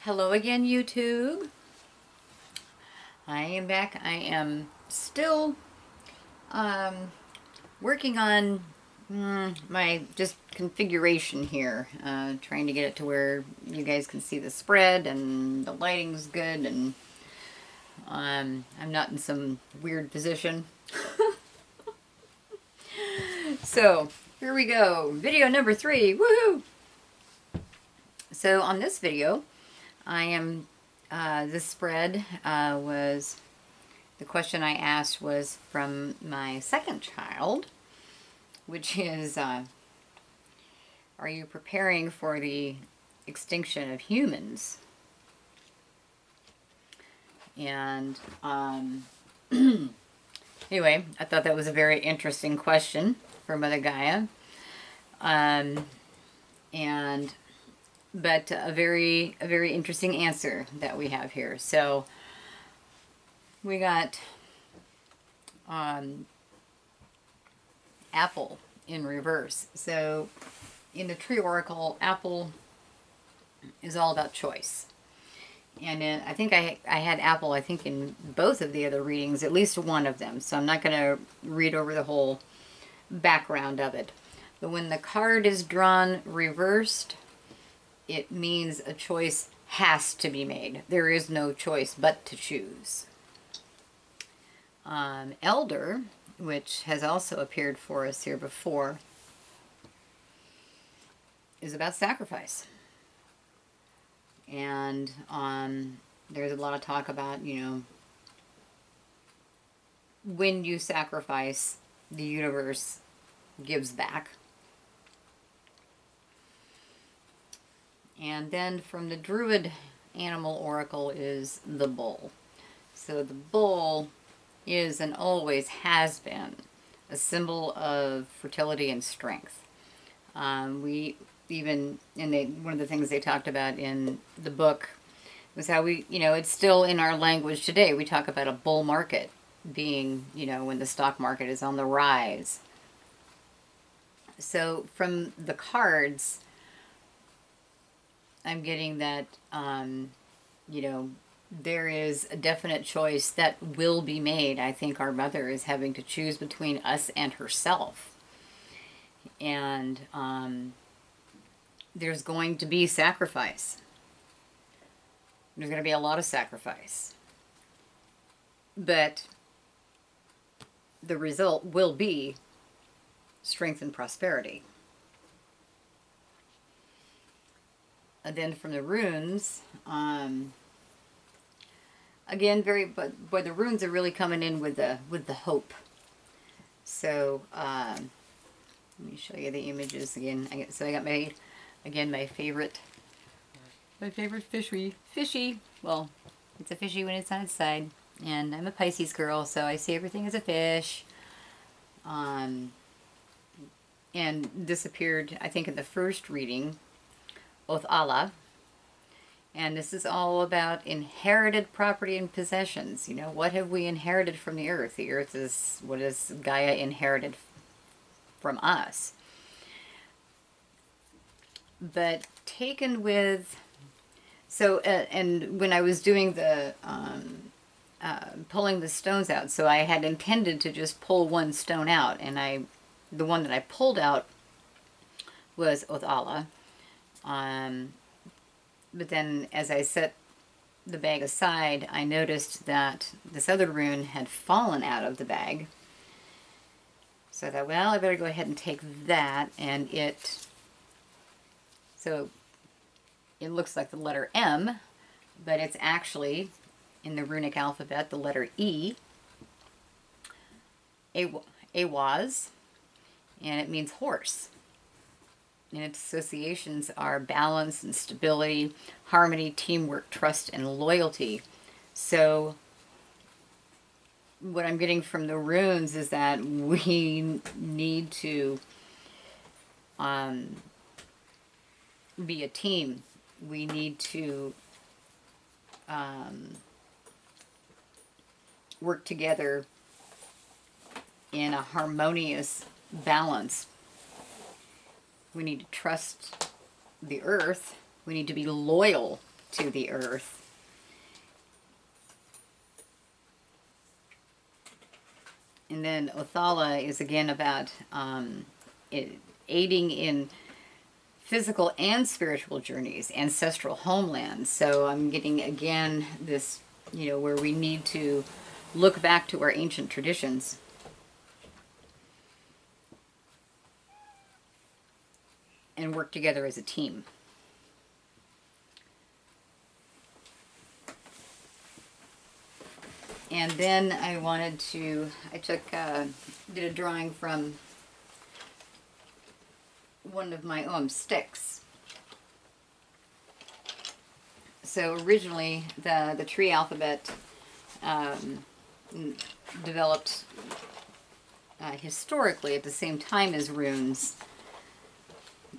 Hello again, YouTube. I am back. I am still working on my just configuration here, trying to get it to where you guys can see the spread and the lighting's good, and I'm not in some weird position. So here we go. Video number 3. Woohoo! So on this video, I am this spread was the question I asked was from my second child, which is, are you preparing for the extinction of humans? And anyway, I thought that was a very interesting question for Mother Gaia. But a very interesting answer that we have here. So we got Apple in reverse. So in the tree oracle, Apple is all about choice. And I think I had Apple, I think, in both of the other readings, at least one of them. So I'm not going to read over the whole background of it. But when the card is drawn reversed, it means a choice has to be made. There is no choice but to choose. Elder, which has also appeared for us here before, is about sacrifice. And there's a lot of talk about, when you sacrifice, the universe gives back. And then from the Druid animal oracle is the bull. So the bull is and always has been a symbol of fertility and strength. We even, one of the things they talked about in the book was how we, it's still in our language today. We talk about a bull market being, when the stock market is on the rise. So from the cards, I'm getting that, there is a definite choice that will be made. I think our mother is having to choose between us and herself. And there's going to be sacrifice. There's going to be a lot of sacrifice. But the result will be strength and prosperity. And then from the runes, again, but the runes are really coming in with the hope. So let me show you the images again. I got my favorite fishy. Well, it's a fishy when it's on its side, and I'm a Pisces girl, so I see everything as a fish. And this appeared, I think, in the first reading, Oth Allah. And this is all about inherited property and possessions. What have we inherited from the earth? The earth is what is Gaia inherited from us. But taken with, so, and when I was doing the, pulling the stones out, so I had intended to just pull one stone out, and the one that I pulled out was Oth Allah. But then as I set the bag aside, I noticed that this other rune had fallen out of the bag. So I thought, well, I better go ahead and take that, and so it looks like the letter M, but it's actually, in the runic alphabet, the letter E, Awaz, and it means horse. And its associations are balance and stability, harmony, teamwork, trust, and loyalty. So what I'm getting from the runes is that we need to be a team. We need to work together in a harmonious balance. We need to trust the earth. We need to be loyal to the earth. And then Othala is again about aiding in physical and spiritual journeys, ancestral homelands. So I'm getting again this, where we need to look back to our ancient traditions and work together as a team. And then I did a drawing from one of my sticks. So originally the tree alphabet developed historically at the same time as runes.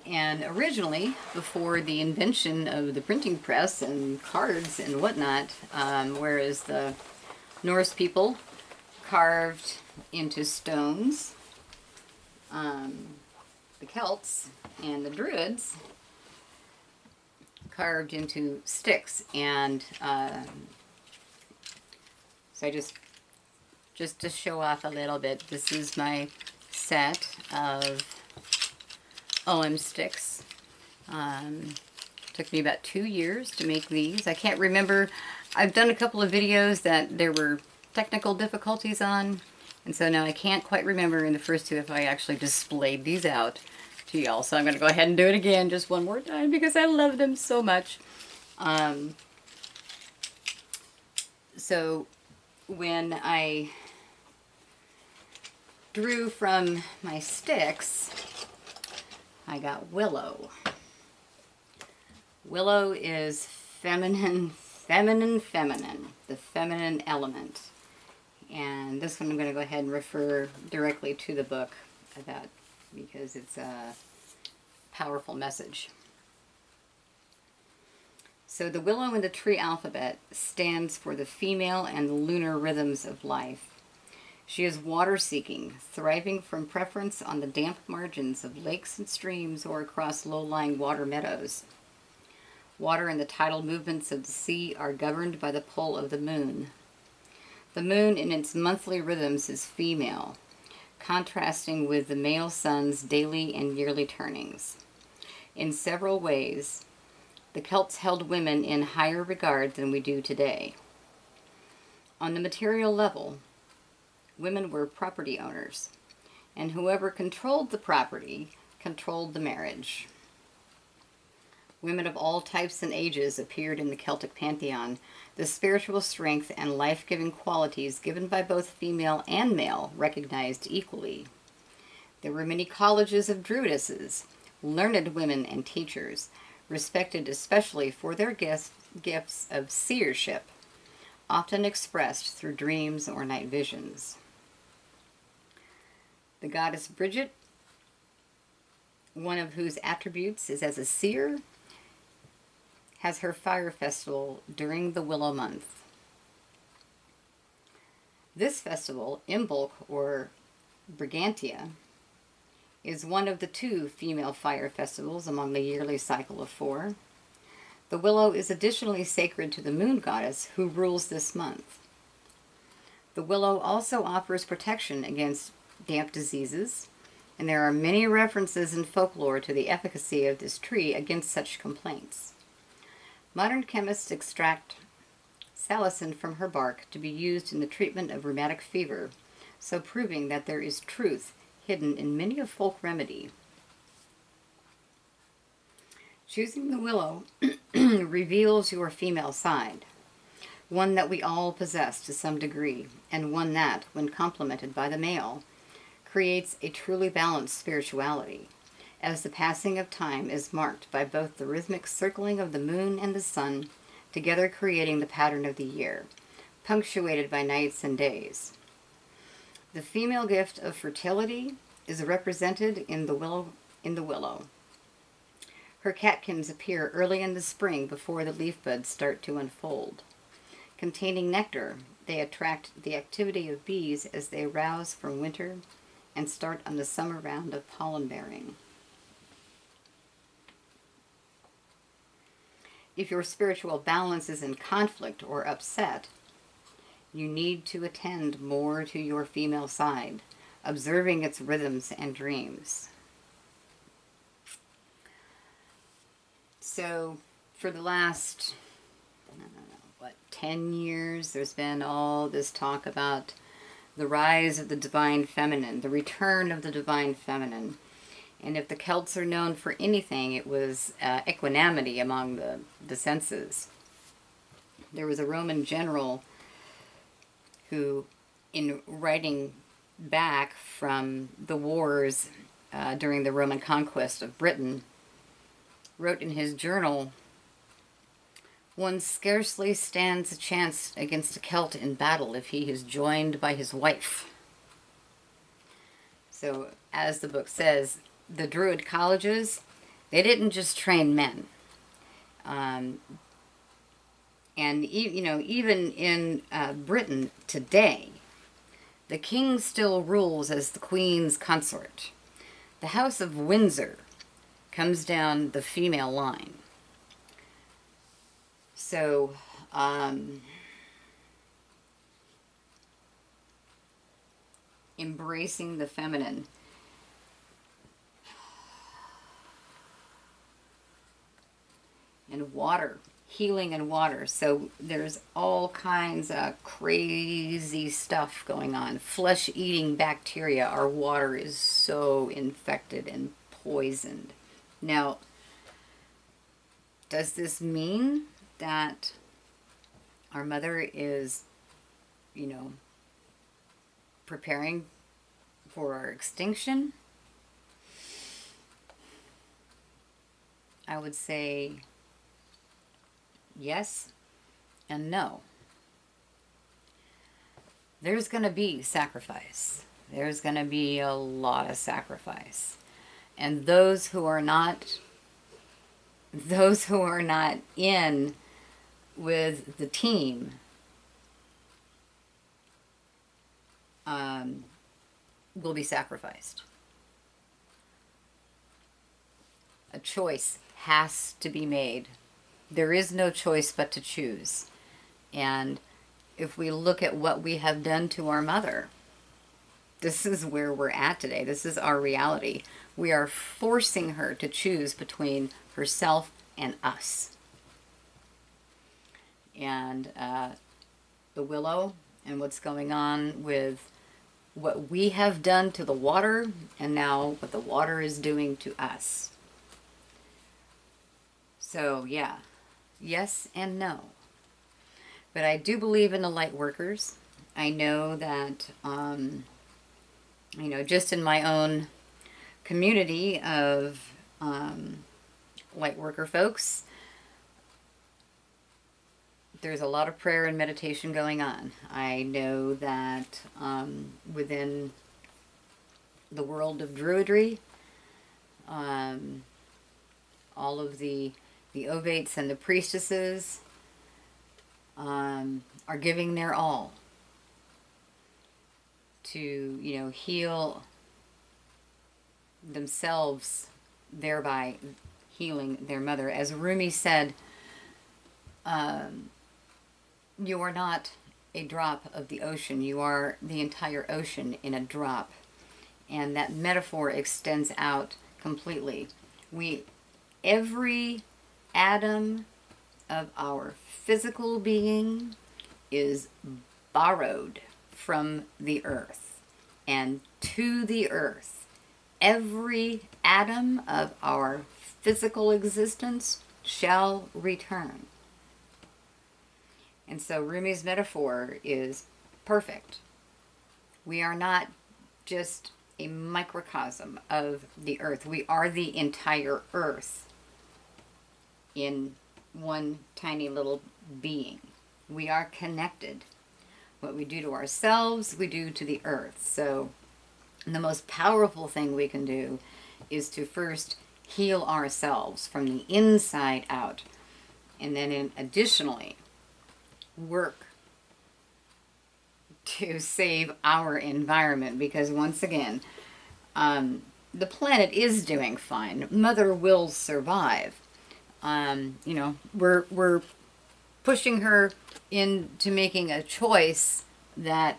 And originally, before the invention of the printing press and cards and whatnot, whereas the Norse people carved into stones, the Celts and the Druids carved into sticks. And so I just to show off a little bit, this is my set of OM sticks. Took me about 2 years to make these. I can't remember. I've done a couple of videos that there were technical difficulties on, and so now I can't quite remember in the first two if I actually displayed these out to y'all. So I'm going to go ahead and do it again just one more time because I love them so much. So when I drew from my sticks, I got willow. Willow is feminine, the feminine element. And this one I'm going to go ahead and refer directly to the book about, because it's a powerful message. So the willow in the tree alphabet stands for the female and the lunar rhythms of life. She is water-seeking, thriving from preference on the damp margins of lakes and streams or across low-lying water meadows. Water and the tidal movements of the sea are governed by the pull of the moon. The moon in its monthly rhythms is female, contrasting with the male sun's daily and yearly turnings. In several ways, the Celts held women in higher regard than we do today. On the material level, women were property owners, and whoever controlled the property controlled the marriage. Women of all types and ages appeared in the Celtic pantheon, the spiritual strength and life-giving qualities given by both female and male recognized equally. There were many colleges of druidesses, learned women and teachers, respected especially for their gifts of seership, often expressed through dreams or night visions. The goddess Bridget, one of whose attributes is as a seer, has her fire festival during the Willow month. This festival, Imbolc or Brigantia, is one of the 2 female fire festivals among the yearly cycle of 4. The willow is additionally sacred to the moon goddess who rules this month. The willow also offers protection against damp diseases, and there are many references in folklore to the efficacy of this tree against such complaints. Modern chemists extract salicin from her bark to be used in the treatment of rheumatic fever, so proving that there is truth hidden in many a folk remedy. Choosing the willow reveals your female side, one that we all possess to some degree, and one that, when complemented by the male, creates a truly balanced spirituality, as the passing of time is marked by both the rhythmic circling of the moon and the sun, together creating the pattern of the year, punctuated by nights and days. The female gift of fertility is represented in the willow. Her catkins appear early in the spring before the leaf buds start to unfold. Containing nectar, they attract the activity of bees as they rouse from winter and start on the summer round of pollen bearing. if your spiritual balance is in conflict or upset, you need to attend more to your female side, observing its rhythms and dreams. So, for the last, I don't know, 10 years, there's been all this talk about the rise of the divine feminine, the return of the divine feminine. And if the Celts are known for anything, it was equanimity among the senses. There was a Roman general who, in writing back from the wars during the Roman conquest of Britain, wrote in his journal, "One scarcely stands a chance against a Celt in battle if he is joined by his wife." So, as the book says, the Druid colleges, they didn't just train men. And, even in Britain today, the king still rules as the queen's consort. The House of Windsor comes down the female line. So, embracing the feminine. And water, healing and water. So there's all kinds of crazy stuff going on. Flesh-eating bacteria. Our water is so infected and poisoned. Now, does this mean that our mother is, preparing for our extinction? I would say yes and no. There's going to be sacrifice. There's going to be a lot of sacrifice. And those who are not in with the team will be sacrificed. A choice has to be made. There is no choice but to choose. And if we look at what we have done to our mother, this is where we're at today. This is our reality. We are forcing her to choose between herself and us. And the willow and what's going on with what we have done to the water and now what the water is doing to us. So, yeah. Yes and no. But I do believe in the light workers. I know that, just in my own community of light worker folks, there's a lot of prayer and meditation going on. I know that within the world of Druidry, all of the Ovates and the priestesses are giving their all to, heal themselves, thereby healing their mother. As Rumi said, you are not a drop of the ocean. You are the entire ocean in a drop. And that metaphor extends out completely. Every atom of our physical being is borrowed from the earth and to the earth. Every atom of our physical existence shall return. And so Rumi's metaphor is perfect. We are not just a microcosm of the earth. We are the entire earth in one tiny little being. We are connected. What we do to ourselves, we do to the earth. So the most powerful thing we can do is to first heal ourselves from the inside out. And then additionally, work to save our environment. Because once again, the planet is doing fine. Mother will survive. You know, we're pushing her into making a choice that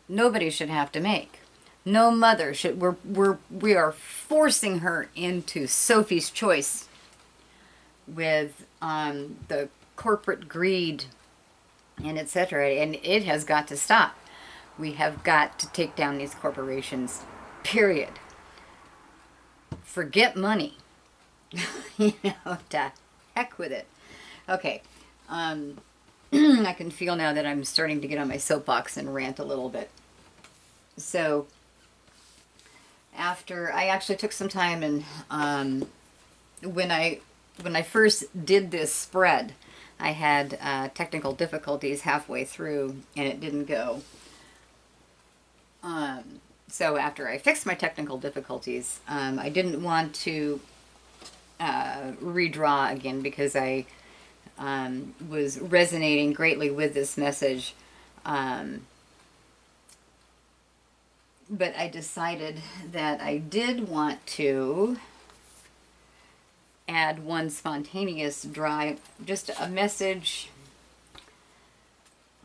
nobody should have to make. No mother should. We are forcing her into Sophie's choice with the corporate greed and etc. And it has got to stop. We have got to take down these corporations. Period. Forget money. You know, to heck with it. Okay. I can feel now that I'm starting to get on my soapbox and rant a little bit. So, after I actually took some time and when I first did this spread, I had technical difficulties halfway through and it didn't go. So after I fixed my technical difficulties, I didn't want to redraw again because I was resonating greatly with this message. But I decided that I did want to add one spontaneous draw, just a message.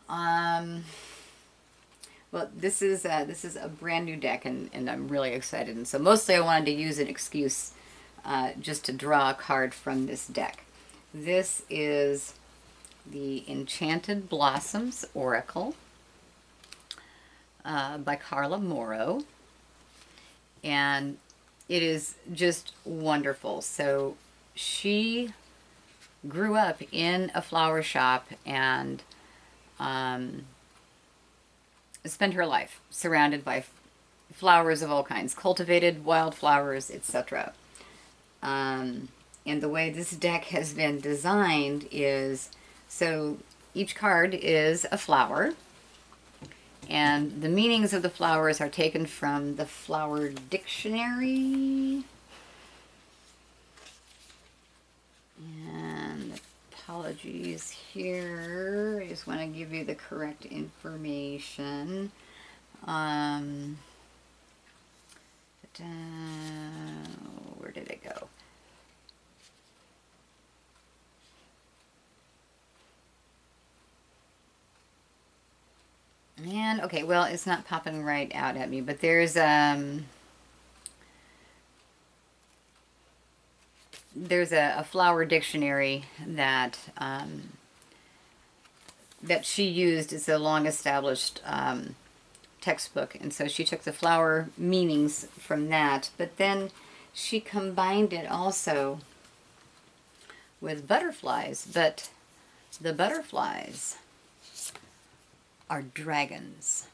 Well, this is a brand new deck, and I'm really excited. And so mostly I wanted to use an excuse just to draw a card from this deck. This is the Enchanted Blossoms Oracle by Carla Morrow, and it is just wonderful. So she grew up in a flower shop and spent her life surrounded by flowers of all kinds, cultivated wildflowers, etc. And the way this deck has been designed is, so each card is a flower, and the meanings of the flowers are taken from the flower dictionary. And apologies here, I just want to give you the correct information. Where did it go? And okay, well, it's not popping right out at me, but there's a flower dictionary that that she used. It's a long established textbook, and so she took the flower meanings from that, but then she combined it also with butterflies, but the butterflies are dragons.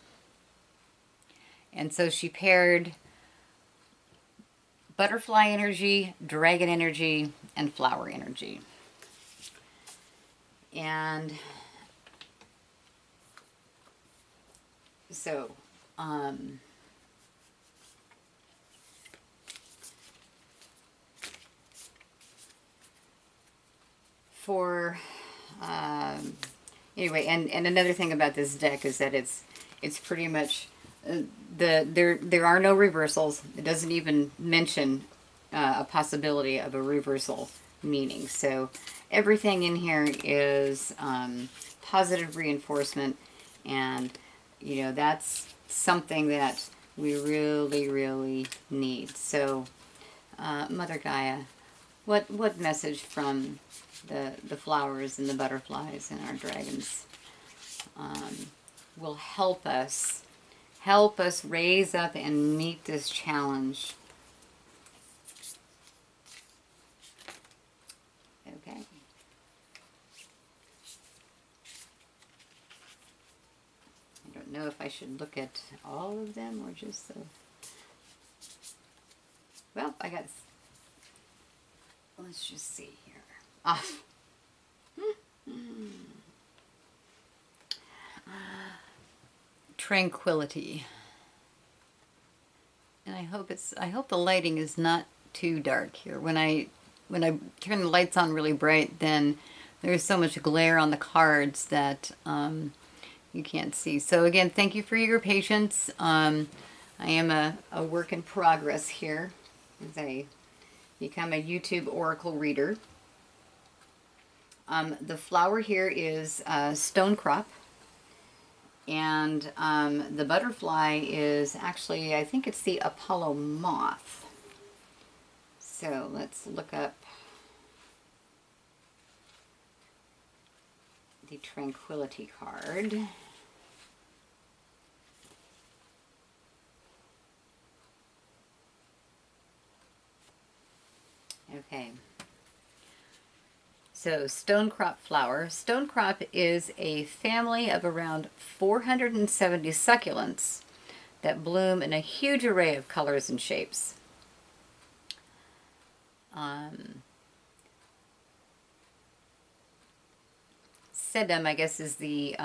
And so she paired butterfly energy, dragon energy, and flower energy. And so anyway, and another thing about this deck is that it's pretty much there are no reversals. It doesn't even mention a possibility of a reversal meaning. So everything in here is positive reinforcement, and you know, that's something that we really, really need. So Mother Gaia, what message from the flowers and the butterflies and our dragons will help us raise up and meet this challenge? Okay. I don't know if I should look at all of them or just the... Well, I got... Let's just see here. Ah. Tranquility. And I hope the lighting is not too dark here. When I turn the lights on really bright, then there's so much glare on the cards that you can't see. So again, thank you for your patience. I am a work in progress here as I become a YouTube Oracle reader. The flower here is stonecrop, and the butterfly is actually, I think it's the Apollo moth. So let's look up the tranquility card. Okay. So stonecrop flower. Stonecrop is a family of around 470 succulents that bloom in a huge array of colors and shapes. Sedum, I guess, is the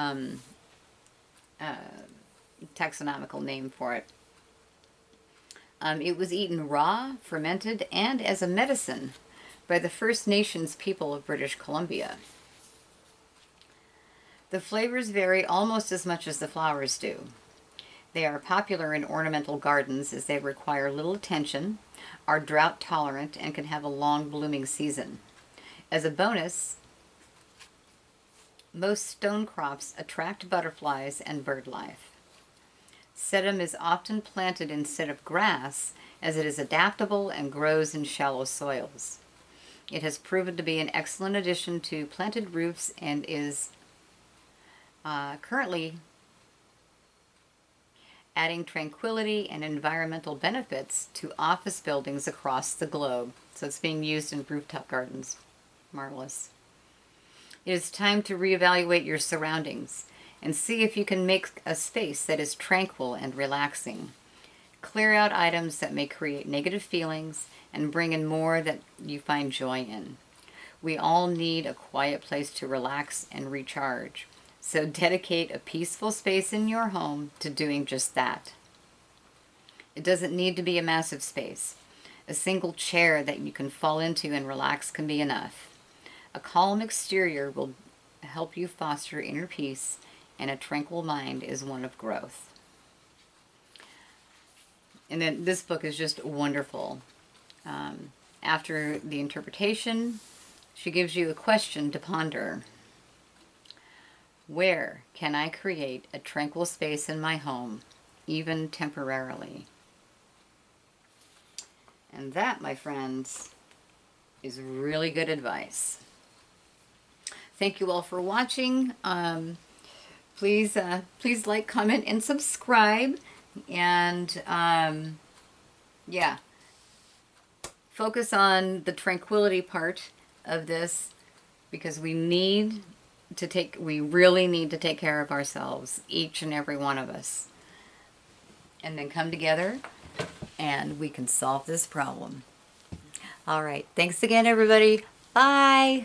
taxonomical name for it. It was eaten raw, fermented, and as a medicine by the First Nations people of British Columbia. The flavors vary almost as much as the flowers do. They are popular in ornamental gardens as they require little attention, are drought tolerant, and can have a long blooming season. As a bonus, most stone crops attract butterflies and bird life. Sedum is often planted instead of grass as it is adaptable and grows in shallow soils. It has proven to be an excellent addition to planted roofs and is currently adding tranquility and environmental benefits to office buildings across the globe. So it's being used in rooftop gardens. Marvelous. It is time to reevaluate your surroundings and see if you can make a space that is tranquil and relaxing. Clear out items that may create negative feelings and bring in more that you find joy in. We all need a quiet place to relax and recharge. So dedicate a peaceful space in your home to doing just that. It doesn't need to be a massive space. A single chair that you can fall into and relax can be enough. A calm exterior will help you foster inner peace, and a tranquil mind is one of growth. And then this book is just wonderful. After the interpretation, she gives you a question to ponder. Where can I create a tranquil space in my home, even temporarily? And that, my friends, is really good advice. Thank you all for watching. Please like, comment, and subscribe. And yeah, focus on the tranquility part of this, because we really need to take care of ourselves, each and every one of us, and then come together and we can solve this problem. All right, thanks again, everybody. Bye.